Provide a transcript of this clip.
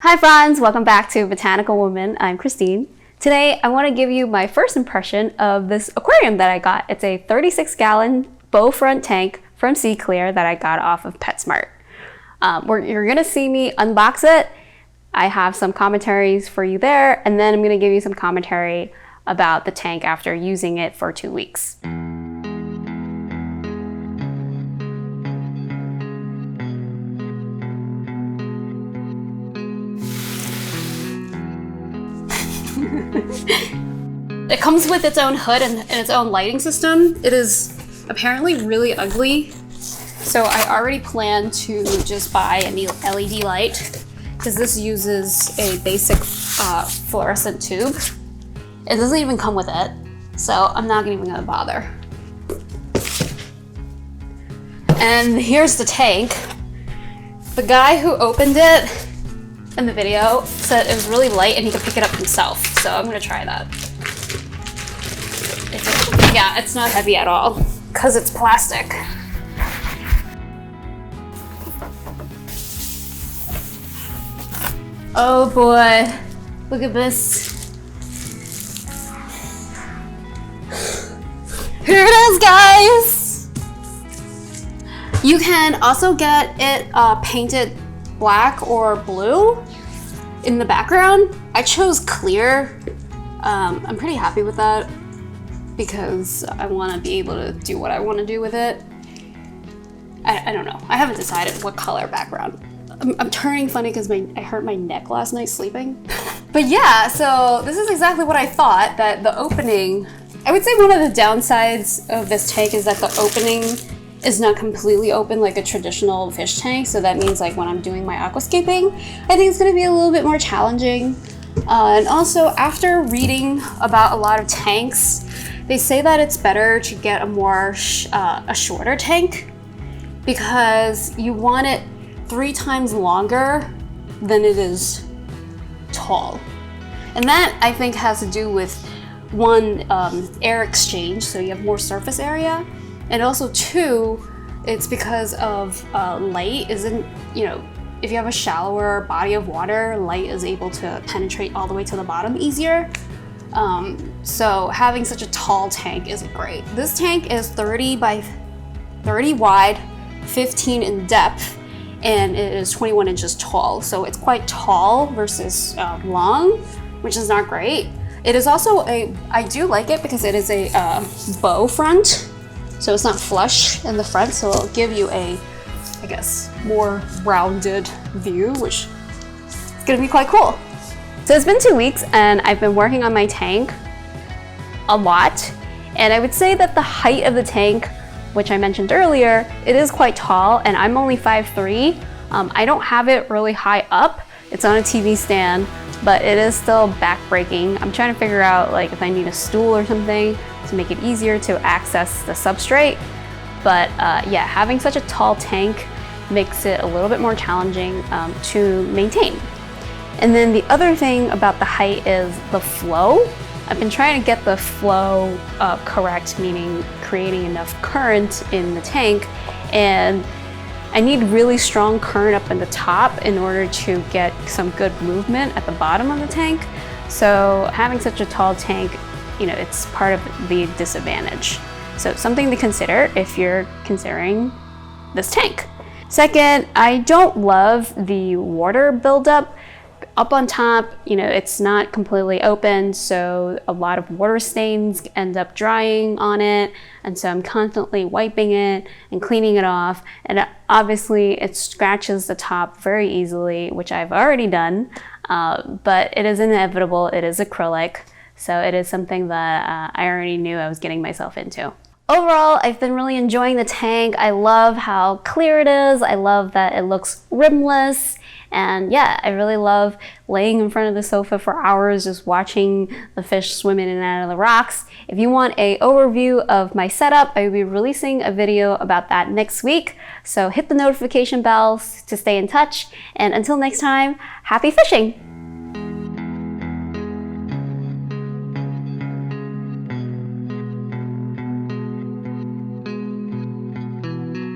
Hi friends, welcome back to Botanical Woman. I'm Christine. Today I want to give you my first impression of this aquarium that I got. It's a 36-gallon bow front tank from Sea Clear that I got off of PetSmart. You're going to see me unbox it. I have some commentaries for you there, and then I'm going to give you some commentary about the tank after using it for 2 weeks. It comes with its own hood and its own lighting system. It is apparently really ugly, so I already plan to just buy a new LED light because this uses a basic fluorescent tube. It doesn't even come with it, so I'm not even gonna bother. And here's the tank. The guy who opened it in the video said it was really light and he could pick it up himself, so I'm gonna try that. Yeah, it's not heavy at all because it's plastic. Oh boy, look at this. Here it is, guys. You can also get it painted black or blue in the background. I chose clear. I'm pretty happy with that because I want to be able to do what I want to do with it. I don't know. I haven't decided what color background. I'm turning funny because I hurt my neck last night sleeping. But yeah, so this is exactly what I thought, that the opening, I would say one of the downsides of this tank is that the opening is not completely open like a traditional fish tank. So that means like when I'm doing my aquascaping, I think it's gonna be a little bit more challenging. And also after reading about a lot of tanks, they say that it's better to get a shorter tank because you want it 3 times longer than it is tall. And that I think has to do with one, air exchange, so you have more surface area. And also 2, it's because of light isn't, if you have a shallower body of water, light is able to penetrate all the way to the bottom easier. So having such a tall tank isn't great. This tank is 30 by 30 wide, 15 in depth, and it is 21 inches tall. So it's quite tall versus long, which is not great. It is also I do like it because it is a bow front. So it's not flush in the front, so it'll give you a, I guess, more rounded view, which is gonna be quite cool. So it's been 2 weeks and I've been working on my tank a lot. And I would say that the height of the tank, which I mentioned earlier, it is quite tall and I'm only 5'3". I don't have it really high up. It's on a TV stand, but it is still back-breaking. I'm trying to figure out like if I need a stool or something to make it easier to access the substrate. But yeah, having such a tall tank makes it a little bit more challenging to maintain. And then the other thing about the height is the flow. I've been trying to get the flow correct, meaning creating enough current in the tank. And I need really strong current up in the top in order to get some good movement at the bottom of the tank. So having such a tall tank, it's part of the disadvantage. So something to consider if you're considering this tank. Second, I don't love the water buildup. Up on top, it's not completely open, so a lot of water stains end up drying on it, and so I'm constantly wiping it and cleaning it off, and obviously it scratches the top very easily, which I've already done, but it is inevitable. It is acrylic, so it is something that I already knew I was getting myself into. Overall, I've been really enjoying the tank. I love how clear it is. I love that it looks rimless. And yeah, I really love laying in front of the sofa for hours just watching the fish swim in and out of the rocks. If you want an overview of my setup, I will be releasing a video about that next week. So hit the notification bells to stay in touch. And until next time, happy fishing!